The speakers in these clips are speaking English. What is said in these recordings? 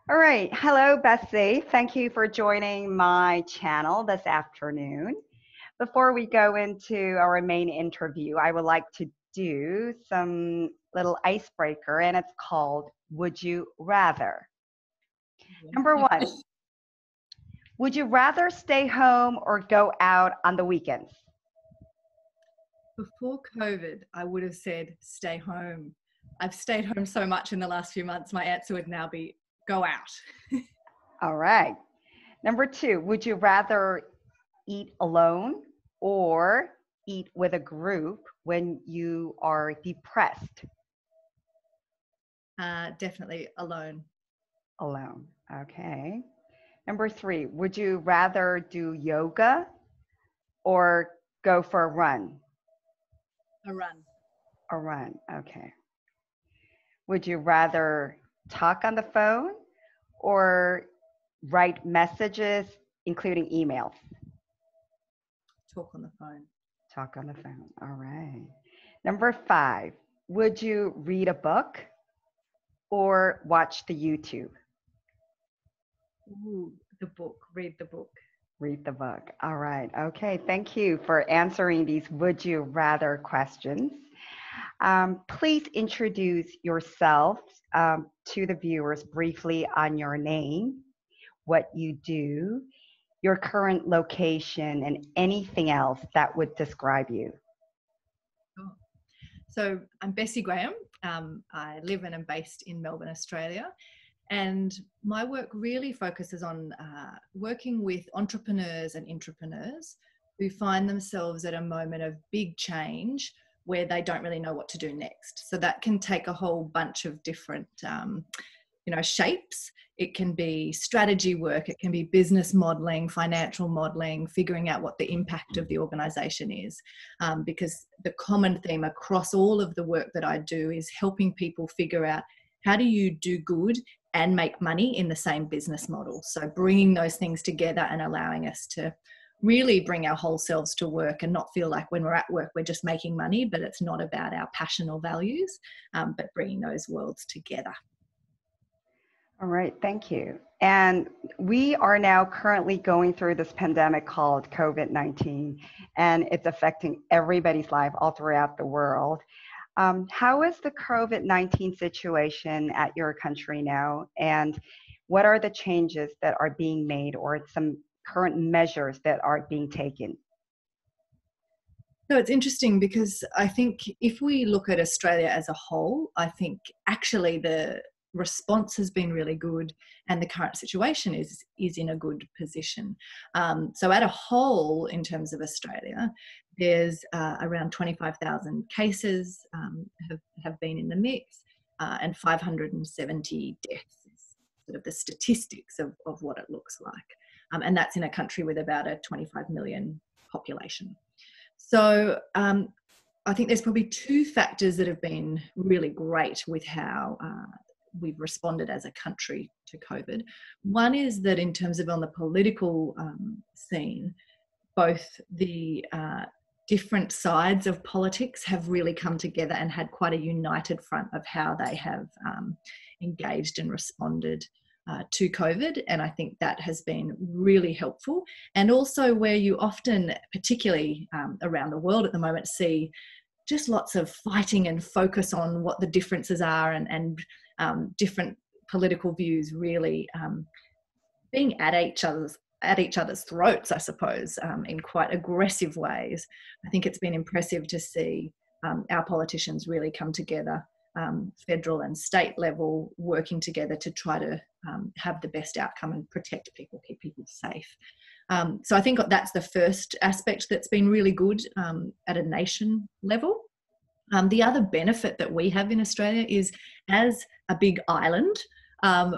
All right. Hello, Bessi. Thank you for joining my channel this afternoon. Before we go into our main interview, I would like to do some little icebreaker, and it's called Would You Rather? Number one, would you rather stay home or go out on the weekends? Before COVID, I would have said stay home. I've stayed home so much in the last few months, my answer would now be go out. All right. Number two, would you rather eat alone or eat with a group when you are depressed? Definitely alone. Alone. Okay. Number three, would you rather do yoga or go for a run? A run. A run. Okay. Would you rather talk on the phone or write messages, including emails? Talk on the phone. Talk on the phone. All right. Number five, would you read a book or watch the YouTube? Ooh, the book. Read the book. Read the book. All right. Okay. Thank you for answering these would you rather questions. Please introduce yourself to the viewers briefly on your name, what you do, your current location, and anything else that would describe you. Oh. So I'm Bessi Graham. I live and am based in Melbourne, Australia. And my work really focuses on working with entrepreneurs and intrapreneurs who find themselves at a moment of big change where they don't really know what to do next. So that can take a whole bunch of different shapes. It can be strategy work, it can be business modeling, financial modeling, figuring out what the impact of the organization is. Because the common theme across all of the work that I do is helping people figure out how do you do good and make money in the same business model. So bringing those things together and allowing us to really bring our whole selves to work and not feel like when we're at work, we're just making money, but it's not about our passion or values, but bringing those worlds together. All right, thank you. And we are now currently going through this pandemic called COVID-19, and it's affecting everybody's life all throughout the world. How is the COVID-19 situation at your country now, and what are the changes that are being made or some current measures that are being taken? So it's interesting because I think if we look at Australia as a whole, I think actually the response has been really good and the current situation is in a good position. So at a whole, in terms of Australia, there's around 25,000 cases have been in the mix and 570 deaths is sort of the statistics of what it looks like. And that's in a country with about a 25 million population. So I think there's probably two factors that have been really great with how we've responded as a country to COVID. One is that in terms of on the political scene, both the different sides of politics have really come together and had quite a united front of how they have engaged and responded to COVID. And I think that has been really helpful. And also where you often, particularly around the world at the moment, see just lots of fighting and focus on what the differences are and different political views really being at each other's throats, I suppose, in quite aggressive ways. I think it's been impressive to see our politicians really come together, federal and state level, working together to try to have the best outcome and protect people, keep people safe. So I think that's the first aspect that's been really good at a nation level. The other benefit that we have in Australia is, as a big island,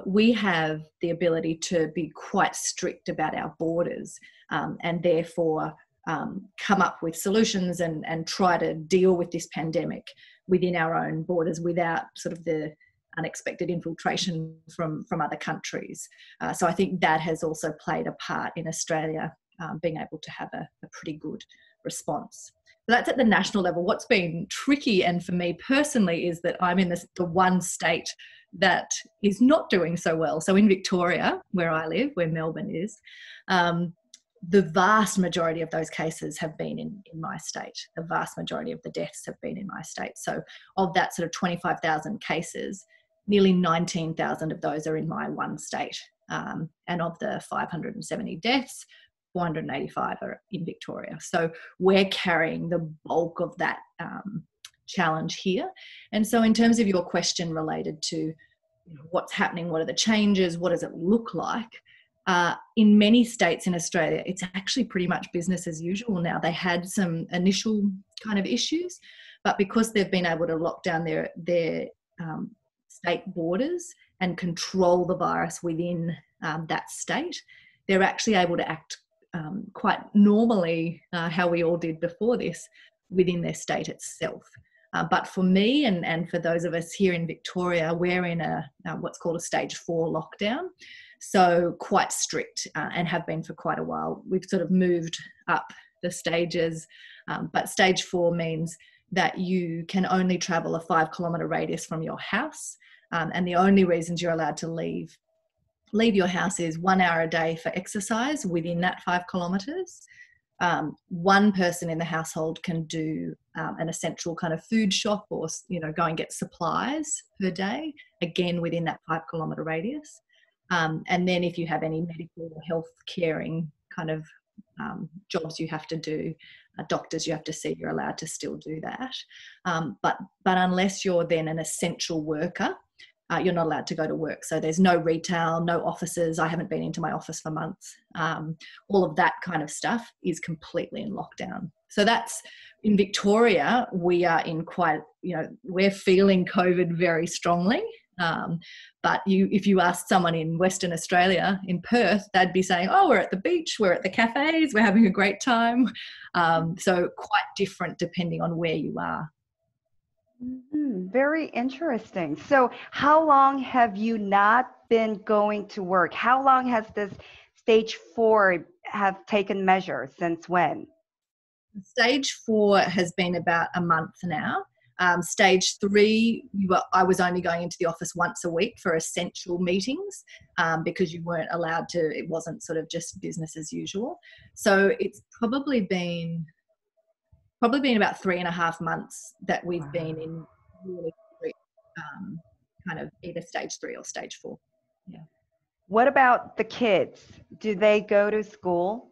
we have the ability to be quite strict about our borders and therefore come up with solutions and try to deal with this pandemic within our own borders without sort of the unexpected infiltration from other countries. So I think that has also played a part in Australia being able to have a pretty good response. that's at the national level. What's been tricky, and for me personally, is that I'm in the one state that is not doing so well. So in Victoria, where I live, where Melbourne is, the vast majority of those cases have been in my state. The vast majority of the deaths have been in my state. So of that sort of 25,000 cases, nearly 19,000 of those are in my one state. And of the 570 deaths, 485 are in Victoria. So we're carrying the bulk of that challenge here. And so in terms of your question related to what's happening, what are the changes, what does it look like? In many states in Australia, it's actually pretty much business as usual now. They had some initial kind of issues, but because they've been able to lock down their state borders and control the virus within that state, they're actually able to act quite normally, how we all did before this, within their state itself. But for me and for those of us here in Victoria, we're in a what's called a stage 4 lockdown. So quite strict, and have been for quite a while. We've sort of moved up the stages, but stage 4 means that you can only travel a 5-kilometre radius from your house, and the only reasons you're allowed to leave your house is 1 hour a day for exercise within that 5 kilometres. One person in the household can do an essential kind of food shop, or go and get supplies per day, again within that 5-kilometre radius. And then if you have any medical or health caring kind of jobs you have to do, doctors you have to see, you're allowed to still do that. But unless you're then an essential worker, you're not allowed to go to work. So there's no retail, no offices. I haven't been into my office for months. All of that kind of stuff is completely in lockdown. So that's in Victoria. We are in quite, we're feeling COVID very strongly. But if you ask someone in Western Australia, in Perth, they'd be saying, oh, we're at the beach, we're at the cafes, we're having a great time. So quite different depending on where you are. Mm-hmm. Very interesting. So how long have you not been going to work? How long has this stage 4 have taken measures? Since when? Stage 4 has been about a month now. Stage 3, I was only going into the office once a week for essential meetings, because you weren't allowed to, it wasn't sort of just business as usual. So it's probably been about 3.5 months that we've been in really kind of either stage 3 or stage 4. Yeah. What about the kids? Do they go to school?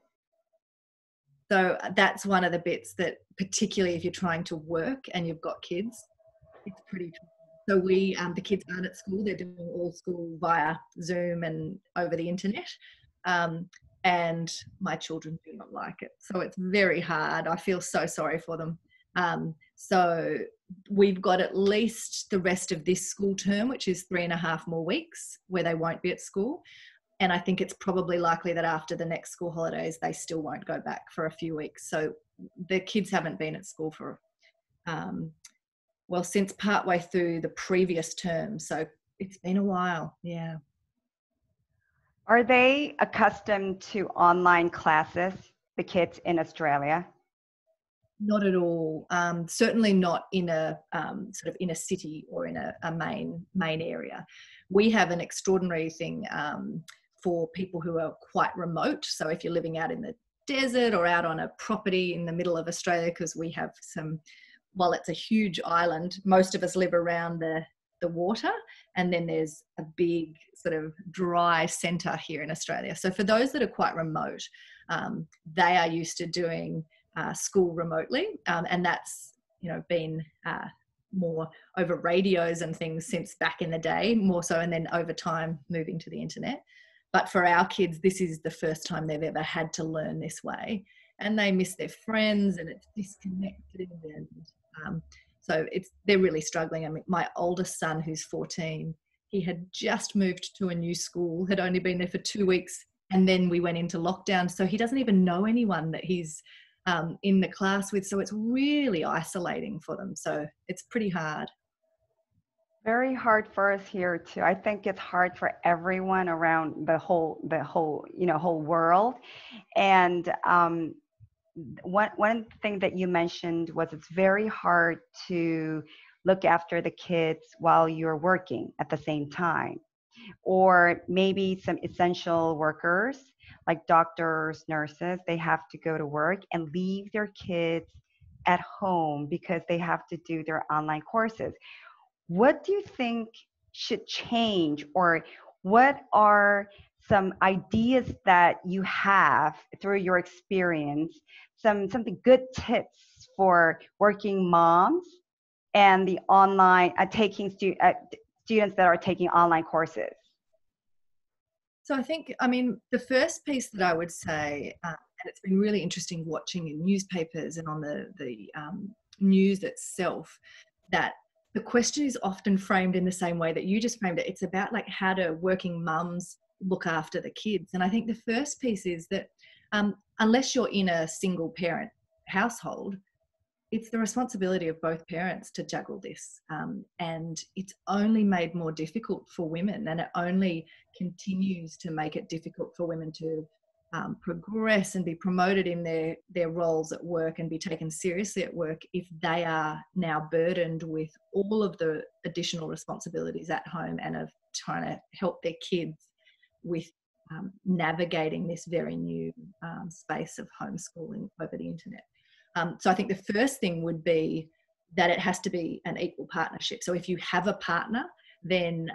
So that's one of the bits that, particularly if you're trying to work and you've got kids, it's pretty tricky. So the kids aren't at school. They're doing all school via Zoom and over the internet. And my children do not like it. So it's very hard. I feel so sorry for them. So we've got at least the rest of this school term, which is 3.5 more weeks, where they won't be at school. And I think it's probably likely that after the next school holidays, they still won't go back for a few weeks. So the kids haven't been at school for, since partway through the previous term. So it's been a while. Yeah. Are they accustomed to online classes, the kids in Australia? Not at all. Certainly not in a sort of in a city or in a main area. We have an extraordinary thing for people who are quite remote. So if you're living out in the desert or out on a property in the middle of Australia, because we have while it's a huge island, most of us live around the water, and then there's a big sort of dry centre here in Australia. So for those that are quite remote, they are used to doing school remotely, and that's been more over radios and things since back in the day, more so, and then over time moving to the internet. But for our kids, this is the first time they've ever had to learn this way, and they miss their friends, and it's disconnected, and so they're really struggling. I mean, my oldest son, who's 14, he had just moved to a new school, had only been there for 2 weeks, and then we went into lockdown. So he doesn't even know anyone that he's in the class with. So it's really isolating for them. So it's pretty hard. Very hard for us here too. I think it's hard for everyone around the whole world. And one thing that you mentioned was it's very hard to look after the kids while you're working at the same time. Or maybe some essential workers like doctors, nurses, they have to go to work and leave their kids at home because they have to do their online courses. What do you think should change, or what are some ideas that you have through your experience, something good tips for working moms and the online students that are taking online courses? So I think, I mean, the first piece that I would say, and it's been really interesting watching in newspapers and on the news itself, that the question is often framed in the same way that you just framed it. It's about like how do working mums look after the kids. And I think the first piece is that unless you're in a single parent household, it's the responsibility of both parents to juggle this. And it's only made more difficult for women, and it only continues to make it difficult for women to progress and be promoted in their roles at work and be taken seriously at work if they are now burdened with all of the additional responsibilities at home and of trying to help their kids with navigating this very new space of homeschooling over the internet. So I think the first thing would be that it has to be an equal partnership. So if you have a partner, then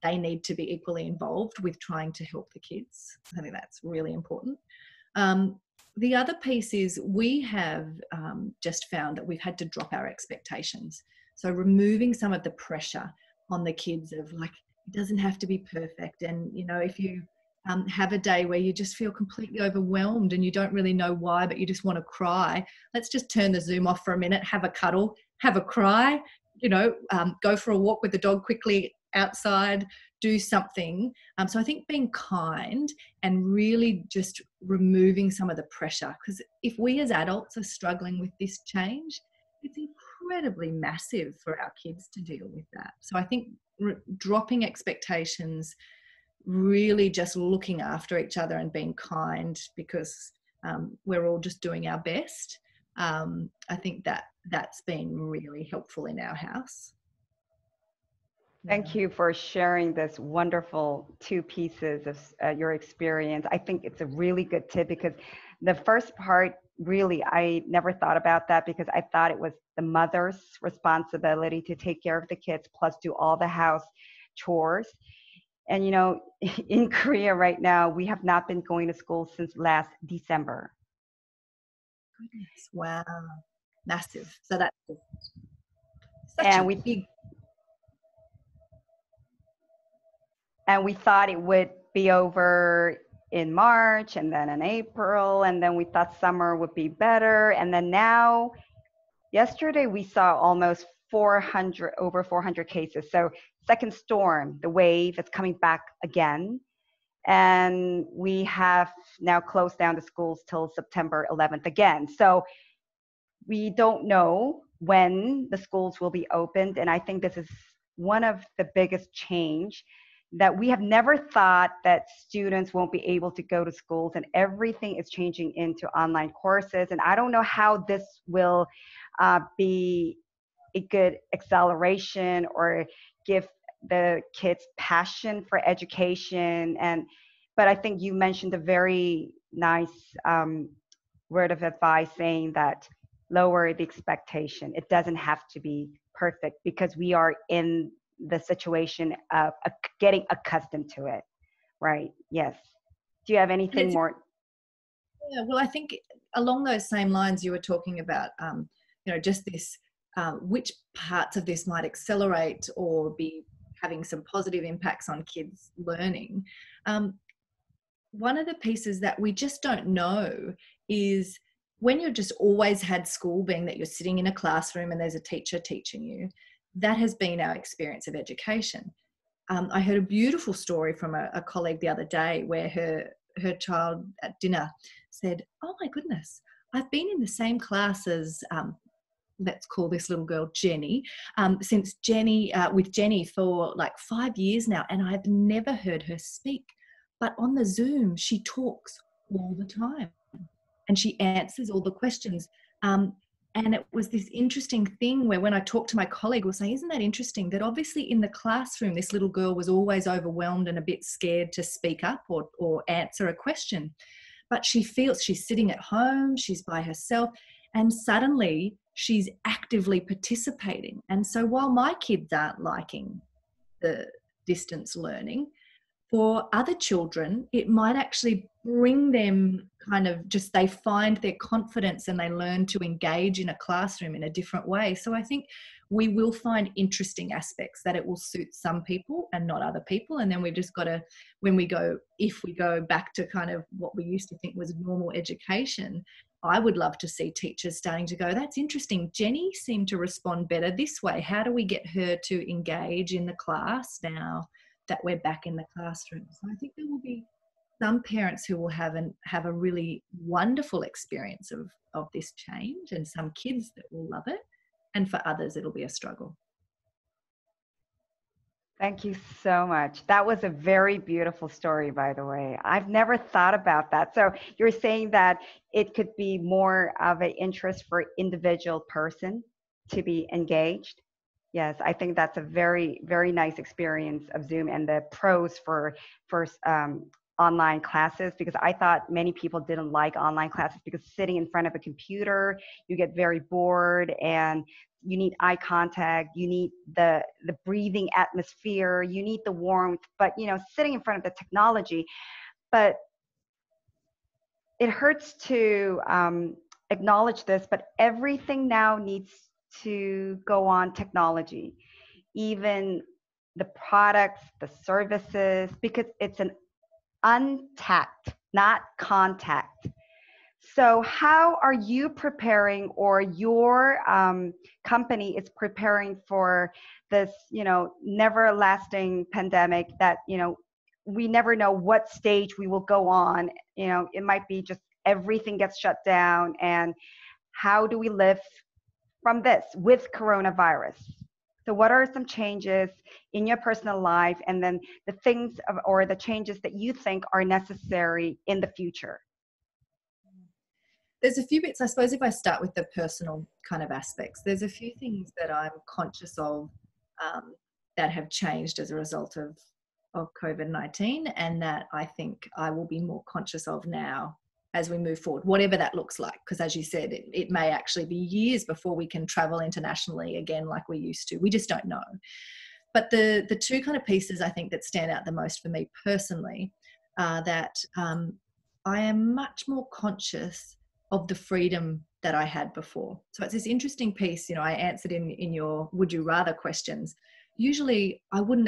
they need to be equally involved with trying to help the kids. I think that's really important. The other piece is we have just found that we've had to drop our expectations. So removing some of the pressure on the kids of like, it doesn't have to be perfect. And, you know, if you have a day where you just feel completely overwhelmed and you don't really know why, but you just want to cry, let's just turn the Zoom off for a minute, have a cuddle, have a cry, you know, go for a walk with the dog quickly outside, do something. So I think being kind and really just removing some of the pressure, because if we as adults are struggling with this change, it's incredibly massive for our kids to deal with that. So I think dropping expectations, really just looking after each other and being kind, because we're all just doing our best. I think that's been really helpful in our house. Thank you for sharing this wonderful two pieces of your experience. I think it's a really good tip, because the first part, really, I never thought about that, because I thought it was the mother's responsibility to take care of the kids plus do all the house chores. And, you know, in Korea right now, we have not been going to school since last December. Goodness, wow, massive. So that's big. And we thought it would be over in March and then in April, and then we thought summer would be better. And then now, yesterday we saw almost over 400 cases. So second storm, the wave is coming back again. And we have now closed down the schools till September 11th again. So we don't know when the schools will be opened. And I think this is one of the biggest change, that we have never thought that students won't be able to go to schools, and everything is changing into online courses. And I don't know how this will be a good acceleration or give the kids passion for education. But I think you mentioned a very nice word of advice, saying that lower the expectation. It doesn't have to be perfect, because we are in the situation of getting accustomed to it, right? Yes. Do you have anything more? Yeah, well, I think along those same lines, you were talking about, you know, just this, which parts of this might accelerate or be having some positive impacts on kids' learning. One of the pieces that we just don't know is when you've just always had school being that you're sitting in a classroom and there's a teacher teaching you. That has been our experience of education. I heard a beautiful story from a colleague the other day where her child at dinner said, "Oh my goodness, I've been in the same class as, let's call this little girl Jenny, with Jenny for like 5 years now, and I've never heard her speak. But on the Zoom, she talks all the time." and she answers all the questions. And it was this interesting thing where when I talked to my colleague, I was saying, isn't that interesting that obviously in the classroom, this little girl was always overwhelmed and a bit scared to speak up or answer a question. But she feels she's sitting at home, she's by herself, and suddenly she's actively participating. And so while my kids aren't liking the distance learning, for other children, it might actually bring them kind of just, they find their confidence and they learn to engage in a classroom in a different way. So I think we will find interesting aspects that it will suit some people and not other people. And then we've just got to, if we go back to kind of what we used to think was normal education, I would love to see teachers starting to go, that's interesting. Jenny seemed to respond better this way. How do we get her to engage in the class now that we're back in the classroom? So I think there will be some parents who will have a really wonderful experience of this change, and some kids that will love it. And for others, it'll be a struggle. Thank you so much. That was a very beautiful story, by the way. I've never thought about that. So you're saying that it could be more of an interest for individual person to be engaged? Yes, I think that's a very, very nice experience of Zoom and the pros for online classes, because I thought many people didn't like online classes because sitting in front of a computer, you get very bored and you need eye contact, you need the breathing atmosphere, you need the warmth, but sitting in front of the technology. But it hurts to acknowledge this, but everything now needs to go on technology, even the products, the services, because it's an untact, not contact. So how are you preparing, or your company is preparing for this, never lasting pandemic that, we never know what stage we will go on. It might be just everything gets shut down, and how do we live from this with coronavirus? So what are some changes in your personal life, and then the things or the changes that you think are necessary in the future? There's a few bits, I suppose, if I start with the personal kind of aspects, there's a few things that I'm conscious of that have changed as a result of COVID-19, and that I think I will be more conscious of now as we move forward, whatever that looks like. Because as you said, it may actually be years before we can travel internationally again like we used to. We just don't know. But the two kind of pieces I think that stand out the most for me personally are that I am much more conscious of the freedom that I had before. So it's this interesting piece, I answered in your would you rather questions. Usually I wouldn't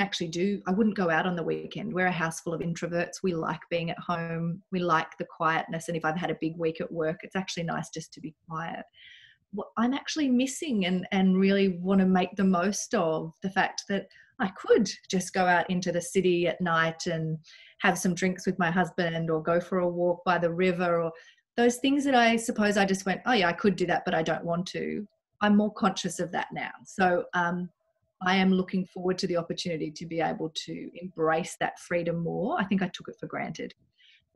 go out on the weekend. We're a house full of introverts. We like being at home. We like the quietness. And if I've had a big week at work, it's actually nice just to be quiet. What I'm actually missing and really want to make the most of the fact that I could just go out into the city at night and have some drinks with my husband, or go for a walk by the river, or those things that I suppose I just went, oh yeah, I could do that, but I don't want to. I'm more conscious of that now. So I am looking forward to the opportunity to be able to embrace that freedom more. I think I took it for granted.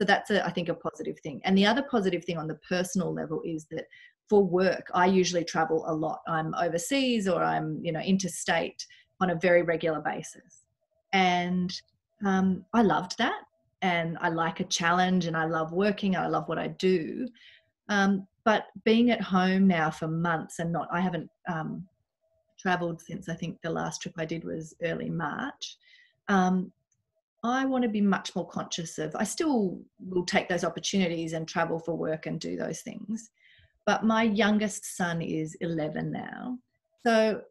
So that's, I think, a positive thing. And the other positive thing on the personal level is that for work, I usually travel a lot. I'm overseas, or I'm, interstate on a very regular basis. And I loved that. And I like a challenge, and I love working, and I love what I do. But being at home now for months and I haven't traveled since I think the last trip I did was early March. I want to be much more conscious of, I still will take those opportunities and travel for work and do those things. But my youngest son is 11 now. So,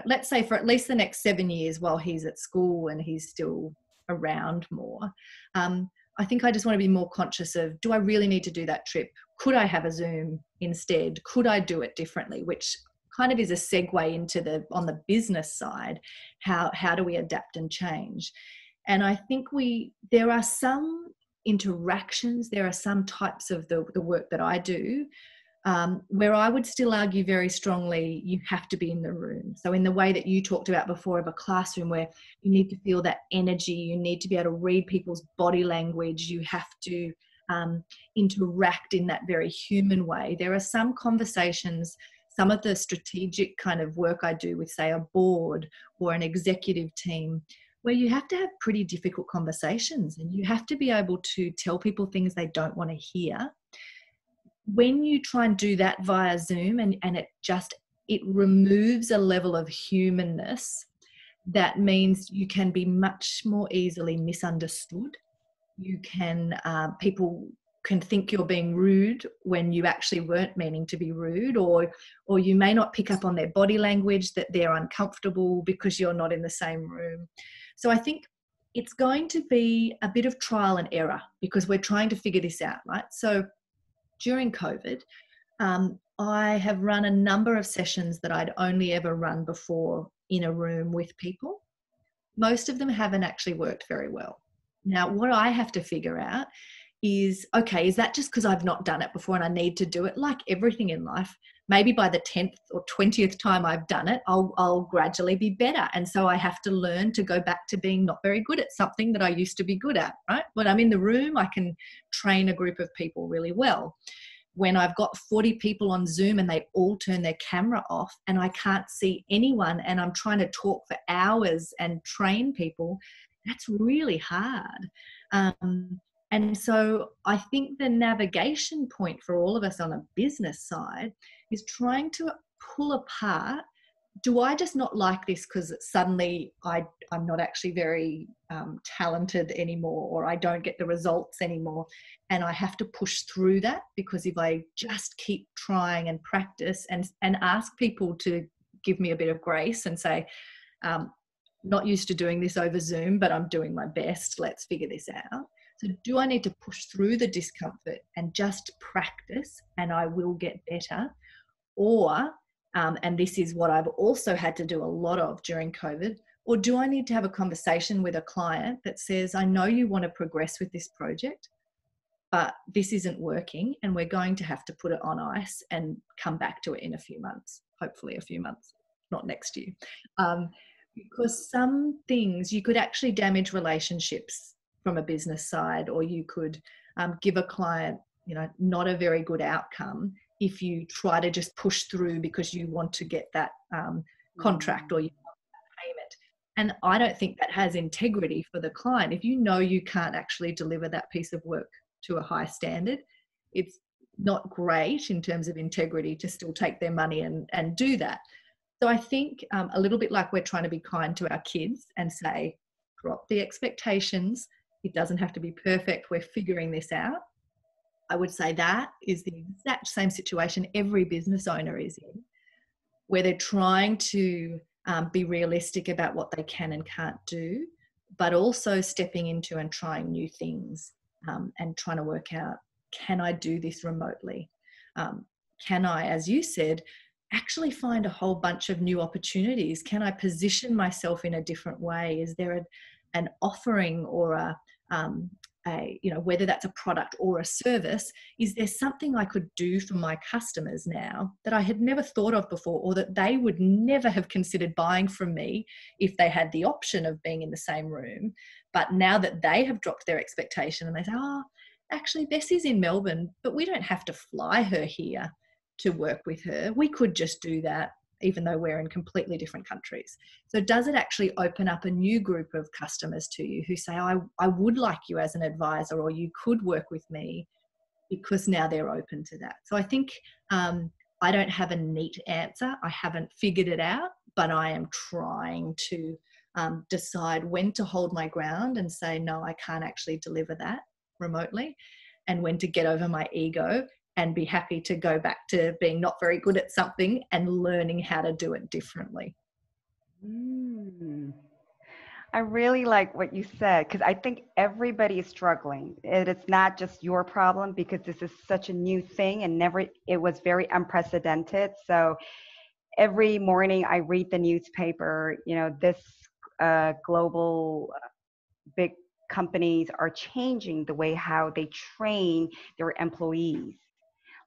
let's say for at least the next 7 years while he's at school and he's still around more, I think I just want to be more conscious of, do I really need to do that trip? Could I have a Zoom instead? Could I do it differently? Which kind of is a segue into on the business side, how do we adapt and change? And I think there are some interactions, there are some types of the work that I do where I would still argue very strongly you have to be in the room. So in the way that you talked about before of a classroom where you need to feel that energy, you need to be able to read people's body language, you have to interact in that very human way. There are some conversations, some of the strategic kind of work I do with, say, a board or an executive team, where you have to have pretty difficult conversations and you have to be able to tell people things they don't want to hear. When you try and do that via Zoom and it removes a level of humanness, that means you can be much more easily misunderstood. You can, people can think you're being rude when you actually weren't meaning to be rude, or you may not pick up on their body language that they're uncomfortable because you're not in the same room. So I think it's going to be a bit of trial and error because we're trying to figure this out, right? So during COVID, I have run a number of sessions that I'd only ever run before in a room with people. Most of them haven't actually worked very well. Now, what I have to figure out is, okay, is that just because I've not done it before and I need to do it? Like everything in life, maybe by the 10th or 20th time I've done it, I'll gradually be better. And so I have to learn to go back to being not very good at something that I used to be good at, right? When I'm in the room, I can train a group of people really well. When I've got 40 people on Zoom and they all turn their camera off and I can't see anyone and I'm trying to talk for hours and train people, that's really hard. And so I think the navigation point for all of us on a business side is trying to pull apart, do I just not like this because suddenly I'm not actually very talented anymore, or I don't get the results anymore, and I have to push through that? Because if I just keep trying and practice and ask people to give me a bit of grace and say, not used to doing this over Zoom, but I'm doing my best, let's figure this out. So do I need to push through the discomfort and just practice and I will get better? Or, and this is what I've also had to do a lot of during COVID, or do I need to have a conversation with a client that says, I know you want to progress with this project, but this isn't working and we're going to have to put it on ice and come back to it in a few months, hopefully a few months, not next year. Because some things you could actually damage relationships from a business side, or you could give a client, not a very good outcome if you try to just push through because you want to get that contract or you want that payment. And I don't think that has integrity for the client. If you know you can't actually deliver that piece of work to a high standard, it's not great in terms of integrity to still take their money and do that. So I think a little bit like we're trying to be kind to our kids and say, drop the expectations. It doesn't have to be perfect. We're figuring this out. I would say that is the exact same situation every business owner is in, where they're trying to be realistic about what they can and can't do, but also stepping into and trying new things and trying to work out, can I do this remotely? Can I, as you said, actually find a whole bunch of new opportunities? Can I position myself in a different way? Is there an offering or whether that's a product or a service, is there something I could do for my customers now that I had never thought of before, or that they would never have considered buying from me if they had the option of being in the same room? But now that they have dropped their expectation and they say, actually Bessi's in Melbourne, but we don't have to fly her here to work with her. We could just do that even though we're in completely different countries. So does it actually open up a new group of customers to you who say, I would like you as an advisor, or you could work with me, because now they're open to that. So I think I don't have a neat answer. I haven't figured it out, but I am trying to decide when to hold my ground and say, no, I can't actually deliver that remotely, and when to get over my ego and be happy to go back to being not very good at something and learning how to do it differently. I really like what you said, because I think everybody is struggling. It's not just your problem, because this is such a new thing and it was very unprecedented. So every morning I read the newspaper, this global big companies are changing the way how they train their employees.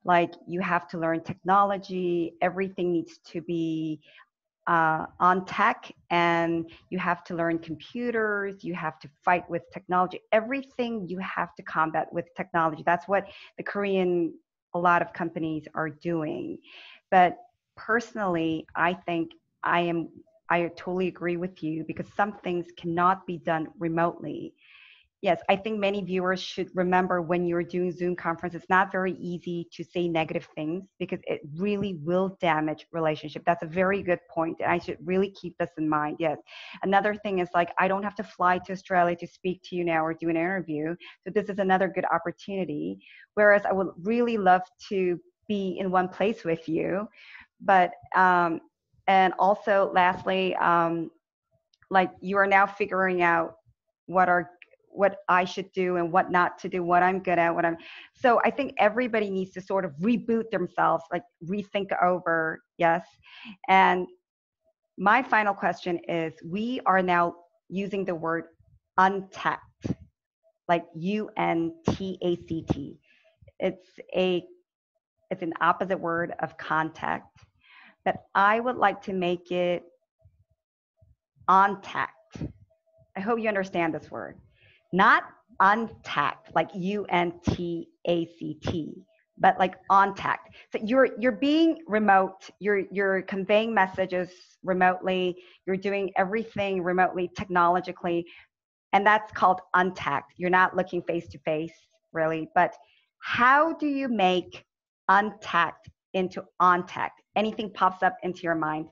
Like, you have to learn technology, everything needs to be on tech, and you have to learn computers, you have to fight with technology, everything you have to combat with technology. That's what the Korean, a lot of companies are doing. But personally, I think I totally agree with you, because some things cannot be done remotely. Yes, I think many viewers should remember, when you're doing Zoom conference, it's not very easy to say negative things, because it really will damage relationship. That's a very good point, and I should really keep this in mind. Yes. Another thing is, like, I don't have to fly to Australia to speak to you now or do an interview. So this is another good opportunity. Whereas I would really love to be in one place with you. But, and also lastly, like, you are now figuring out what I should do and what not to do, what I'm good at, so I think everybody needs to sort of reboot themselves, like rethink over, yes. And my final question is, we are now using the word untact, like UNTACT. It's an opposite word of contact, but I would like to make it Untact. I hope you understand this word. Not untact, like UNTACT, but like Untact. So you're being remote. You're conveying messages remotely. You're doing everything remotely, technologically, and that's called untact. You're not looking face to face, really. But how do you make untact into Untact? Anything pops up into your mind?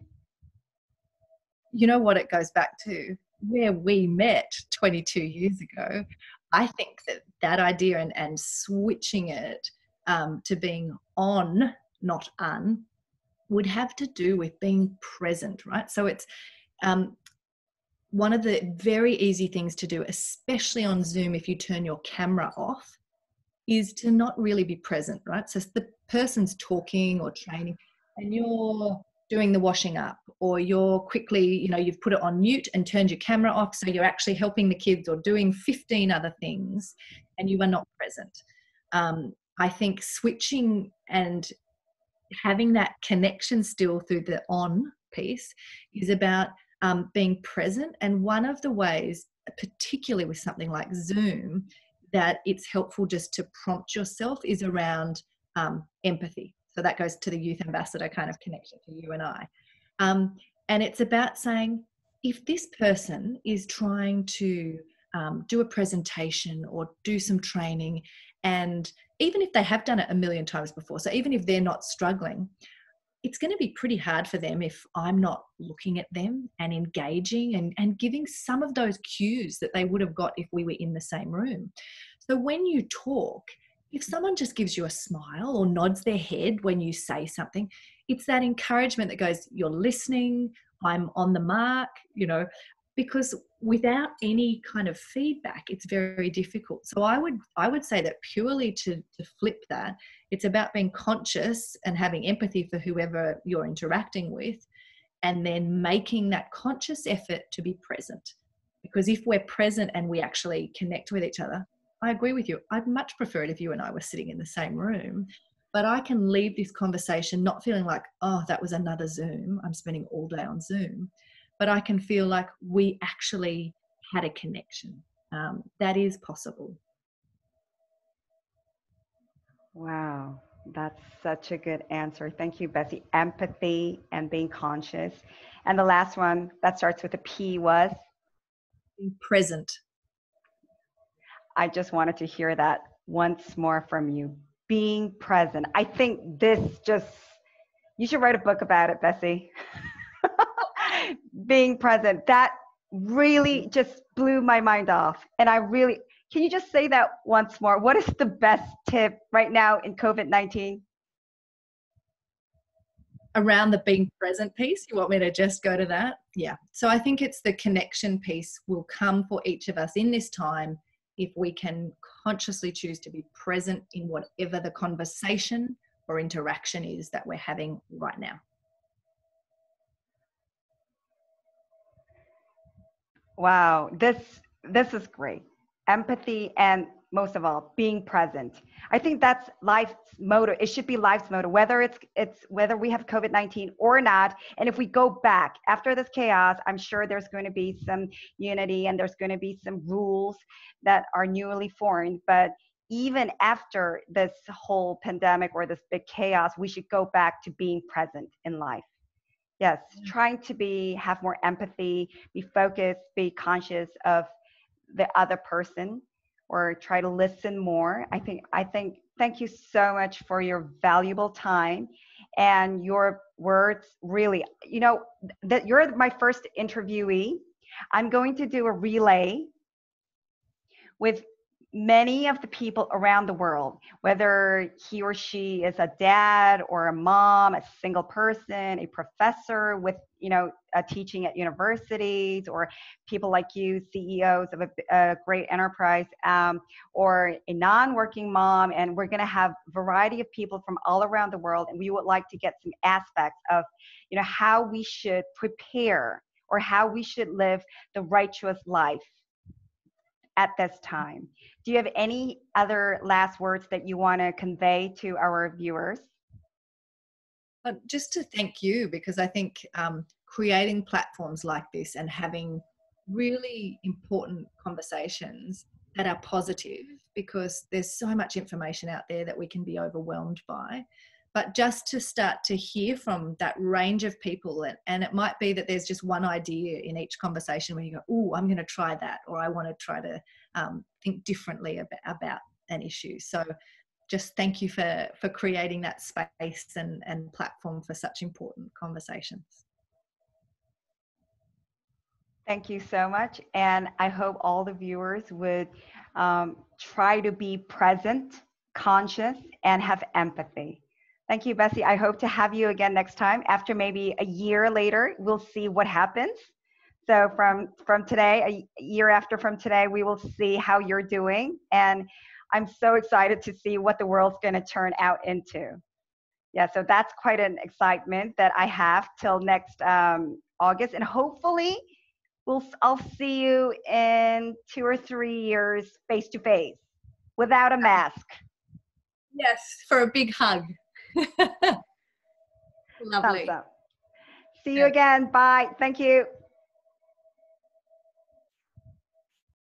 You know what, it goes back to where we met 22 years ago. I think that idea and switching it to being on, not un, would have to do with being present, right? So it's one of the very easy things to do, especially on Zoom, if you turn your camera off, is to not really be present, right? So the person's talking or training, and you're doing the washing up, or you're quickly, you've put it on mute and turned your camera off, so you're actually helping the kids or doing 15 other things, and you are not present. I think switching and having that connection still through the on piece is about being present. And one of the ways, particularly with something like Zoom, that it's helpful just to prompt yourself is around empathy. So that goes to the youth ambassador kind of connection for you and I. And it's about saying, if this person is trying to do a presentation or do some training, and even if they have done it a million times before, so even if they're not struggling, it's going to be pretty hard for them if I'm not looking at them and engaging and giving some of those cues that they would have got if we were in the same room. So when you talk, if someone just gives you a smile or nods their head when you say something, it's that encouragement that goes, you're listening, I'm on the mark, because without any kind of feedback, it's very difficult. So I would say that purely to flip that, it's about being conscious and having empathy for whoever you're interacting with, and then making that conscious effort to be present. Because if we're present and we actually connect with each other, I agree with you. I'd much prefer it if you and I were sitting in the same room, but I can leave this conversation not feeling like, oh, that was another Zoom. I'm spending all day on Zoom. But I can feel like we actually had a connection. That is possible. Wow, that's such a good answer. Thank you, Bessi. Empathy and being conscious. And the last one that starts with a P was? Being present. I just wanted to hear that once more from you. Being present. I think you should write a book about it, Bessi. Being present. That really just blew my mind off. And can you just say that once more? What is the best tip right now in COVID-19? Around the being present piece, you want me to just go to that? Yeah. So I think it's the connection piece will come for each of us in this time if we can consciously choose to be present in whatever the conversation or interaction is that we're having right now. Wow, this is great. Empathy and most of all, being present. I think that's life's motto. It should be life's motto, whether whether we have COVID-19 or not. And if we go back after this chaos, I'm sure there's going to be some unity and there's going to be some rules that are newly formed. But even after this whole pandemic or this big chaos, we should go back to being present in life. Yes, trying to have more empathy, be focused, be conscious of the other person, or try to listen more. I think thank you so much for your valuable time and your words. Really, you know, that you're my first interviewee. I'm going to do a relay with many of the people around the world, whether he or she is a dad or a mom, a single person, a professor with, you know, teaching at universities, or people like you, CEOs of a great enterprise, or a non-working mom. And we're going to have a variety of people from all around the world. And we would like to get some aspects of, you know, how we should prepare or how we should live the righteous life at this time. Do you have any other last words that you want to convey to our viewers? Just to thank you, because I think creating platforms like this and having really important conversations that are positive, because there's so much information out there that we can be overwhelmed by. But just to start to hear from that range of people, and it might be that there's just one idea in each conversation where you go, oh, I'm going to try that, or I want to try to think differently about an issue. So just thank you for creating that space and platform for such important conversations. Thank you so much. And I hope all the viewers would try to be present, conscious, and have empathy. Thank you, Bessi. I hope to have you again next time. After maybe a year later, we'll see what happens. So from today, a year after from today, we will see how you're doing. And I'm so excited to see what the world's going to turn out into. Yeah, so that's quite an excitement that I have till next August. And hopefully, I'll see you in 2 or 3 years face to face without a mask. Yes, for a big hug. Lovely. See you again. Bye. Thank you.